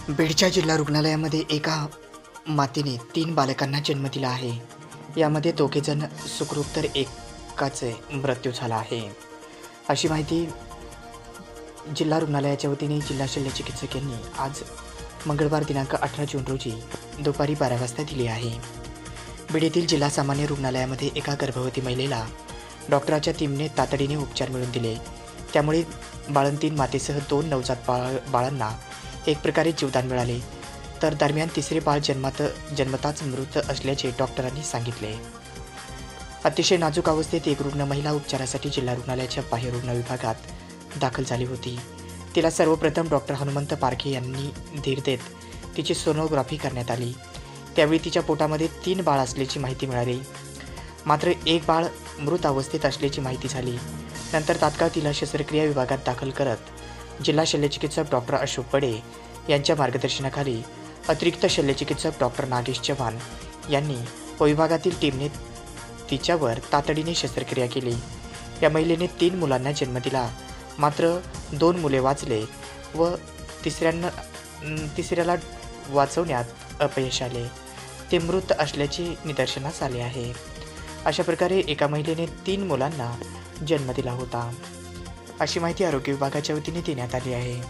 बीडच्या जिल्हा रुग्णालयामध्ये एका मातेने 3 बालकांना जन्म दिला आहे. यामध्ये दोघेजण सुखरूप तर एकाचा मृत्यू झाला आहे. अशी माहिती जिल्हा रुग्णालयाच्या वतीने जिल्हा शल्य चिकित्सक यांनी आज मंगळवार दिनांक 18 जून रोजी दुपारी 12 वाजता दिली आहे. बीड येथील जिल्हा सामान्य रुग्णालयामध्ये एका गर्भवती महिलेला डॉक्टरांच्या टीमने तातडीने उपचार मिळवून दिले. त्यामुळे बाळंतीण मातेसह 2 नवजात बाळांना एक प्रकारे जीवदान मिळाले. तर दरम्यान तिसरे बाळ जन्मताच मृत असल्याचे डॉक्टरांनी सांगितले. अतिशय नाजूक अवस्थेत एक रुग्ण महिला उपचारासाठी जिल्हा रुग्णालयाच्या बाह्य रुग्ण विभागात दाखल झाली होती. तिला सर्वप्रथम डॉक्टर हनुमंत पारखे यांनी धीर देत तिची सोनोग्राफी करण्यात आली. त्यावेळी तिच्या पोटामध्ये 3 बाळ असल्याची माहिती मिळाली. मात्र एक बाळ मृत अवस्थेत असल्याची माहिती झाली. नंतर तात्काळ तिला शस्त्रक्रिया विभागात दाखल करत जिल्हा शल्यचिकित्सक डॉक्टर अशोक बडे यांच्या मार्गदर्शनाखाली अतिरिक्त शल्यचिकित्सक डॉक्टर नागेश चव्हाण यांनी विभागातील टीमने तिच्यावर तातडीने शस्त्रक्रिया केली. या महिलेने 3 मुलांना जन्म दिला. मात्र 2 मुले वाचले व तिसऱ्याला वाचवण्यात अपयश आले. ते मृत असल्याचे निदर्शनास आले आहे. अशा प्रकारे एका महिलेने 3 मुलांना जन्म दिला होता, अशी माहिती आरोग्य विभागाच्या वतीने देण्यात आली आहे.